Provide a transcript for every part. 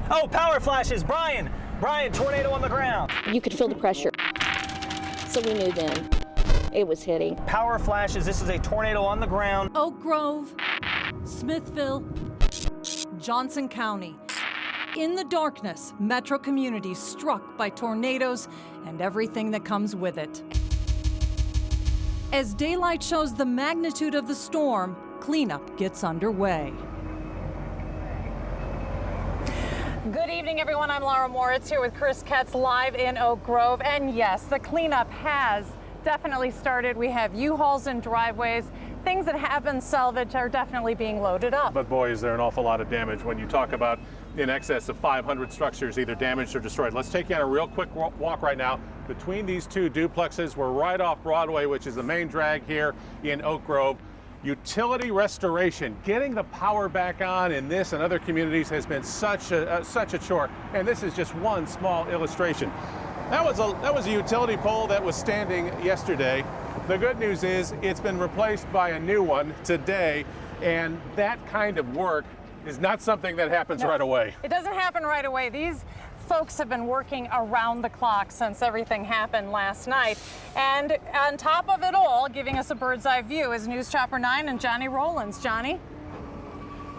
Oh, power flashes, Brian, tornado on the ground. You could feel the pressure, so we knew then it was hitting. Power flashes, this is a tornado on the ground. Oak Grove, Smithville, Johnson County. In the darkness, metro communities struck by tornadoes and everything that comes with it. As daylight shows the magnitude of the storm, cleanup gets underway. Good evening, everyone. I'm Laura Moritz here with Chris Ketz live in Oak Grove. And yes, the cleanup has definitely started. We have U-Hauls and driveways. Things that have been salvaged are definitely being loaded up. But boy, is there an awful lot of damage when you talk about in excess of 500 structures either damaged or destroyed. Let's take you on a real quick walk right now between these two duplexes. We're right off Broadway, which is the main drag here in Oak Grove. Utility restoration, getting the power back on in this and other communities has been such a chore. And this is just one small illustration. That was a utility pole that was standing yesterday. The good news is it's been replaced by a new one today, and that kind of work is not something that happens right away. It doesn't happen right away. These folks have been working around the clock since everything happened last night. And on top of it all, giving us a bird's eye view is News Chopper 9 and Johnny Rollins. Johnny?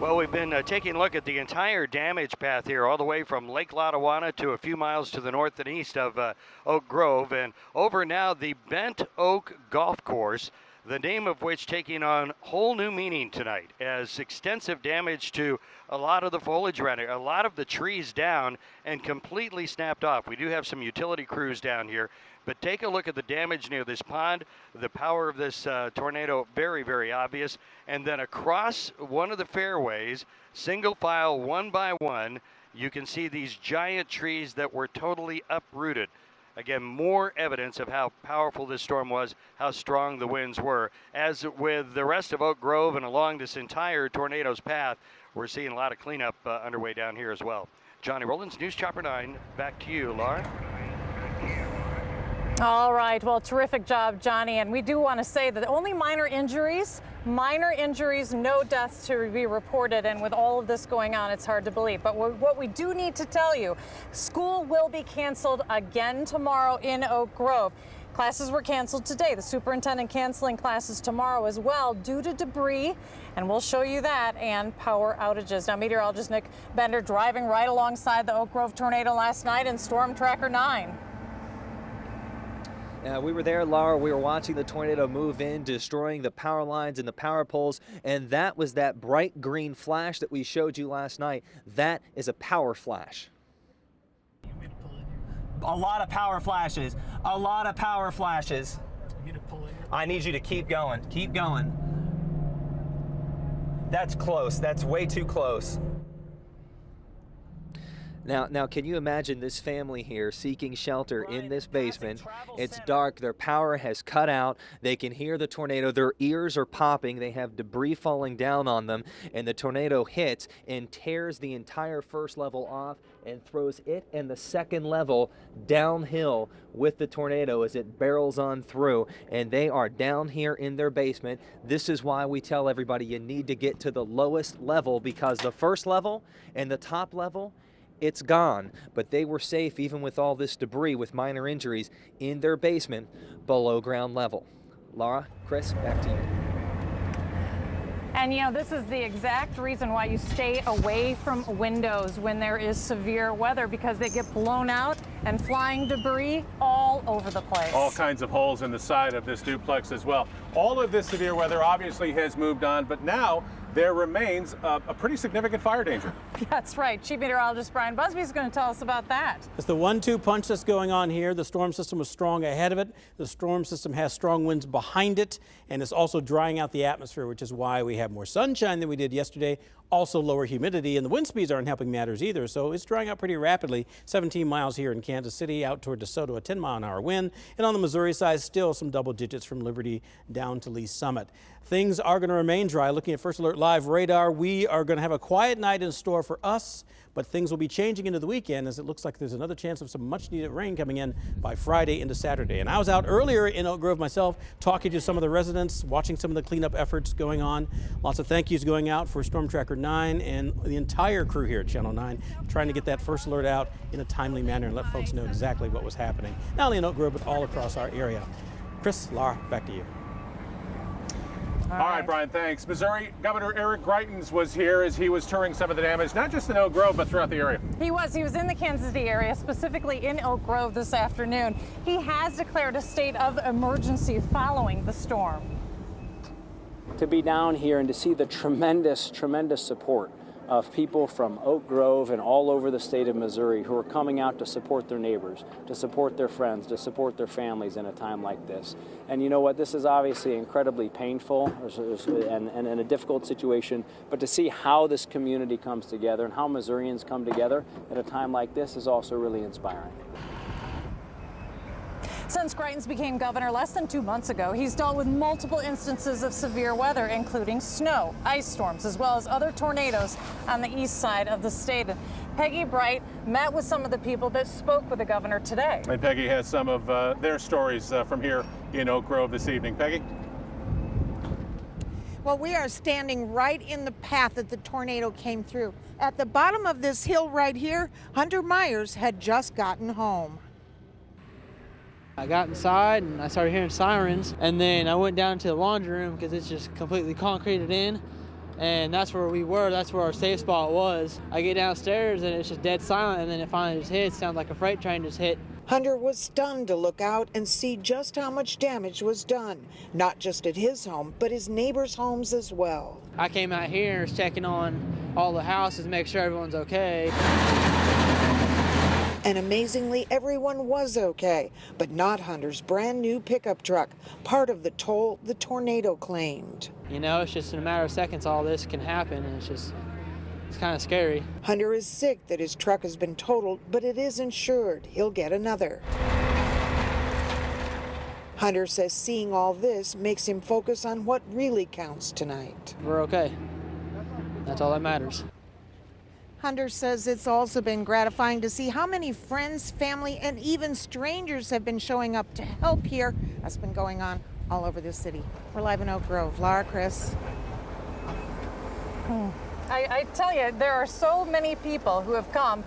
Well, we've been taking a look at the entire damage path here, all the way from Lake Lotawana to a few miles to the north and east of Oak Grove, and over now the Bent Oak Golf Course, the name of which taking on whole new meaning tonight, as extensive damage to a lot of the foliage around here, a lot of the trees down and completely snapped off. We do have some utility crews down here, but take a look at the damage near this pond. The power of this tornado, very, very obvious. And then across one of the fairways, single file, one by one, you can see these giant trees that were totally uprooted. Again, more evidence of how powerful this storm was, how strong the winds were. As with the rest of Oak Grove and along this entire tornado's path, we're seeing a lot of cleanup underway down here as well. Johnny Rollins, News Chopper 9. Back to you, Laura. All right, well, terrific job, Johnny. And we do want to say that only minor injuries, no deaths to be reported. And with all of this going on, it's hard to believe. But what we do need to tell you, school will be canceled again tomorrow in Oak Grove. Classes were canceled today. The superintendent canceling classes tomorrow as well due to debris, and we'll show you that, and power outages. Now, meteorologist Nick Bender driving right alongside the Oak Grove tornado last night in Storm Tracker 9. We were there, Laura. We were watching the tornado move in, destroying the power lines and the power poles, and that was that bright green flash that we showed you last night. That is a power flash. A lot of power flashes. A lot of power flashes. I need you to keep going. Keep going. That's close. That's way too close. Now, can you imagine this family here seeking shelter in this basement? It's dark. Their power has cut out. They can hear the tornado. Their ears are popping. They have debris falling down on them, and the tornado hits and tears the entire first level off and throws it and the second level downhill with the tornado as it barrels on through, and they are down here in their basement. This is why we tell everybody you need to get to the lowest level, because the first level and the top level, it's gone, but they were safe even with all this debris with minor injuries in their basement below ground level. Laura, Chris, back to you. And you know, this is the exact reason why you stay away from windows when there is severe weather, because they get blown out and flying debris all over the place. All kinds of holes in the side of this duplex as well. All of this severe weather obviously has moved on, but now there remains a pretty significant fire danger. That's right. Chief Meteorologist Brian Busby is going to tell us about that. It's the 1-2 punch that's going on here. The storm system was strong ahead of it. The storm system has strong winds behind it, and it's also drying out the atmosphere, which is why we have more sunshine than we did yesterday. Also lower humidity, and the wind speeds aren't helping matters either, so it's drying out pretty rapidly. 17 miles here in Kansas City, out toward DeSoto, a 10-mile-an-hour wind. And on the Missouri side, still some double digits from Liberty down to Lee Summit. Things are going to remain dry. Looking at First Alert Live radar, we are going to have a quiet night in store for us, but things will be changing into the weekend as it looks like there's another chance of some much-needed rain coming in by Friday into Saturday. And I was out earlier in Oak Grove myself, talking to some of the residents, watching some of the cleanup efforts going on. Lots of thank yous going out for Storm Tracker 9 and the entire crew here at Channel 9 trying to get that first alert out in a timely manner and let folks know exactly what was happening, not only in Oak Grove, but all across our area. Chris, Laura, back to you. All right, Brian, thanks. Missouri Governor Eric Greitens was here as he was touring some of the damage, not just in Oak Grove, but throughout the area. He was in the Kansas City area, specifically in Oak Grove this afternoon. He has declared a state of emergency following the storm. To be down here and to see the tremendous support of people from Oak Grove and all over the state of Missouri who are coming out to support their neighbors, to support their friends, to support their families in a time like this. And you know what, this is obviously incredibly painful and a difficult situation, but to see how this community comes together and how Missourians come together at a time like this is also really inspiring. Since Greitens became governor less than 2 months ago, he's dealt with multiple instances of severe weather, including snow, ice storms, as well as other tornadoes on the east side of the state. Peggy Bright met with some of the people that spoke with the governor today. And Peggy has some of their stories from here in Oak Grove this evening. Peggy? Well, we are standing right in the path that the tornado came through. At the bottom of this hill right here, Hunter Myers had just gotten home. I got inside and I started hearing sirens, and then I went down to the laundry room because it's just completely concreted in, and that's where we were. That's where our safe spot was. I get downstairs and it's just dead silent, and then it finally just hit. It sounded like a freight train just hit. Hunter was stunned to look out and see just how much damage was done, not just at his home, but his neighbors' homes as well. I came out here and was checking on all the houses, make sure everyone's okay. And amazingly, everyone was okay, but not Hunter's brand new pickup truck, part of the toll the tornado claimed. You know, it's just in a matter of seconds all this can happen, and it's kind of scary. Hunter is sick that his truck has been totaled, but it is insured. He'll get another. Hunter says seeing all this makes him focus on what really counts tonight. We're okay. That's all that matters. Hunter says it's also been gratifying to see how many friends, family, and even strangers have been showing up to help here. That's been going on all over the city. We're live in Oak Grove. Laura, Chris. I tell you, there are so many people who have come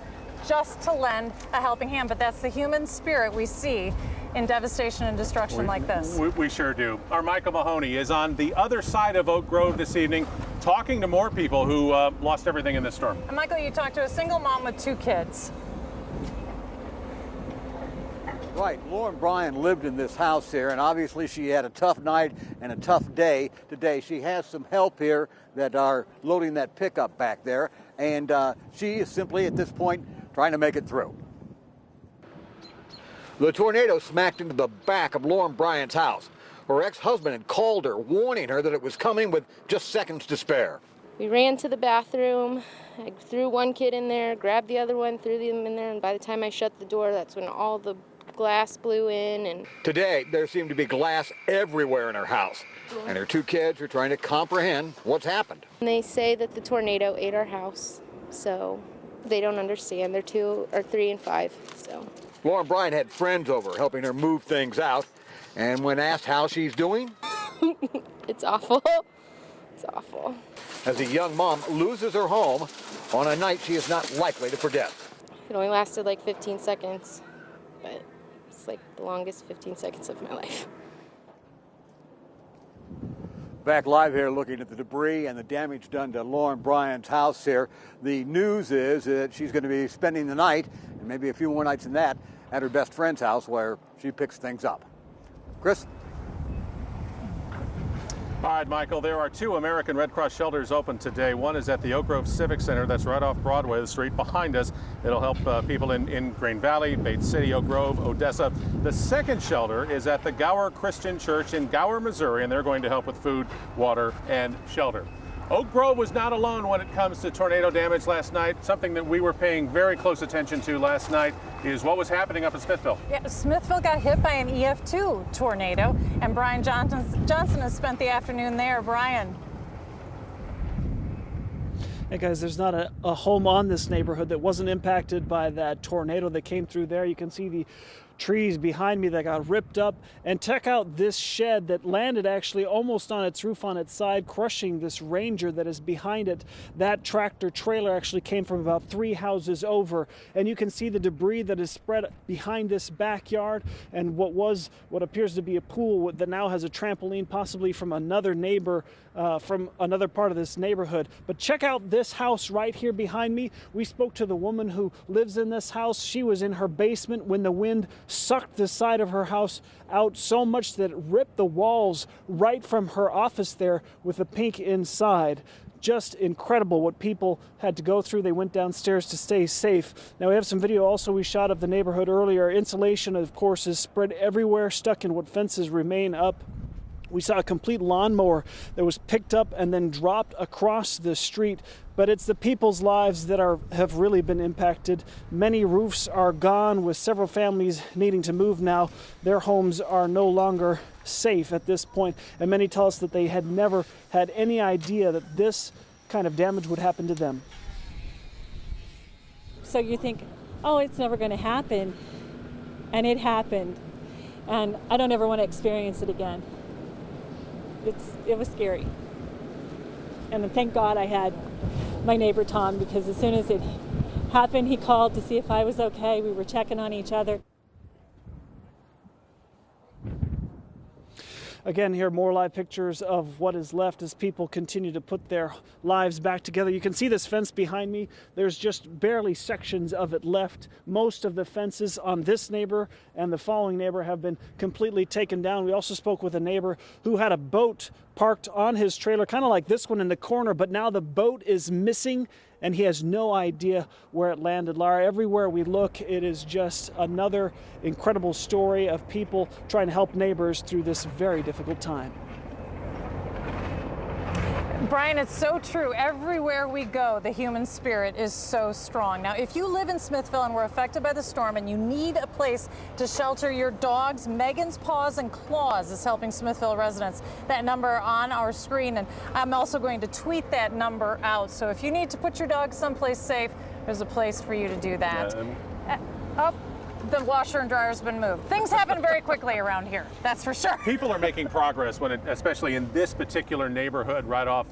just to lend a helping hand, but that's the human spirit we see in devastation and destruction like this. We sure do. Our Michael Mahoney is on the other side of Oak Grove this evening, talking to more people who lost everything in this storm. And Michael, you talked to a single mom with 2 kids. Right, Lauren Bryan lived in this house here, and obviously she had a tough night and a tough day today. She has some help here that are loading that pickup back there, and she is simply at this point trying to make it through. The tornado smacked into the back of Lauren Bryan's house. Her ex-husband had called her, warning her that it was coming with just seconds to spare. We ran to the bathroom. I threw one kid in there, grabbed the other one, threw them in there, and by the time I shut the door, that's when all the glass blew in. And today, there seemed to be glass everywhere in her house, and her 2 kids are trying to comprehend what's happened. And they say that the tornado ate our house, so they don't understand. They're 2 or 3 and 5, so. Lauren Bryan had friends over helping her move things out, and when asked how she's doing, it's awful. It's awful. As a young mom loses her home on a night she is not likely to forget. It only lasted like 15 seconds, but it's like the longest 15 seconds of my life. Back live here looking at the debris and the damage done to Lauren Bryan's house here. The news is that she's going to be spending the night, and maybe a few more nights than that, at her best friend's house where she picks things up. Chris? All right, Michael, there are 2 American Red Cross shelters open today. One is at the Oak Grove Civic Center. That's right off Broadway, the street behind us. It'll help people in Green Valley, Bates City, Oak Grove, Odessa. The second shelter is at the Gower Christian Church in Gower, Missouri, and they're going to help with food, water, and shelter. Oak Grove was not alone when it comes to tornado damage last night. Something that we were paying very close attention to last night is what was happening up in Smithville. Yeah, Smithville got hit by an EF2 tornado, and Brian Johnson has spent the afternoon there. Brian. Hey guys, there's not a home on this neighborhood that wasn't impacted by that tornado that came through there. You can see the trees behind me that got ripped up. And check out this shed that landed actually almost on its roof on its side, crushing this Ranger that is behind it. That tractor trailer actually came from about 3 houses over. And you can see the debris that is spread behind this backyard and what appears to be a pool that now has a trampoline, possibly from another neighbor from another part of this neighborhood. But check out this house right here behind me. We spoke to the woman who lives in this house. She was in her basement when the wind sucked the side of her house out so much that it ripped the walls right from her office there with the pink inside. Just incredible what people had to go through. They went downstairs to stay safe. Now we have some video also we shot of the neighborhood earlier. Insulation, of course, is spread everywhere, stuck in what fences remain up. We saw a complete lawnmower that was picked up and then dropped across the street. But it's the people's lives that have really been impacted. Many roofs are gone, with several families needing to move now. Their homes are no longer safe at this point, and many tell us that they had never had any idea that this kind of damage would happen to them. So you think, oh, it's never going to happen, and it happened, and I don't ever want to experience it again. It was scary. And thank God I had my neighbor Tom, because as soon as it happened, he called to see if I was okay. We were checking on each other. Again, here more live pictures of what is left as people continue to put their lives back together. You can see this fence behind me. There's just barely sections of it left. Most of the fences on this neighbor and the following neighbor have been completely taken down. We also spoke with a neighbor who had a boat parked on his trailer, kind of like this one in the corner, but now the boat is missing and he has no idea where it landed. Lara, everywhere we look, it is just another incredible story of people trying to help neighbors through this very difficult time. Brian, it's so true. Everywhere we go, the human spirit is so strong. Now, if you live in Smithville and were affected by the storm and you need a place to shelter your dogs, Megan's Paws and Claws is helping Smithville residents. That number on our screen, and I'm also going to tweet that number out. So if you need to put your dog someplace safe, there's a place for you to do that. The washer and dryer has been moved. Things happen very quickly around here, that's for sure. People are making progress, especially in this particular neighborhood right off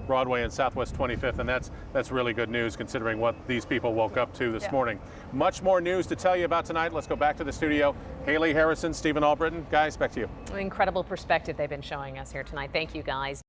Broadway and Southwest 25th, and that's really good news considering what these people woke up to this morning. Much more news to tell you about tonight. Let's go back to the studio. Haley Harrison, Stephen Albritton. Guys, back to you. Incredible perspective they've been showing us here tonight. Thank you, guys.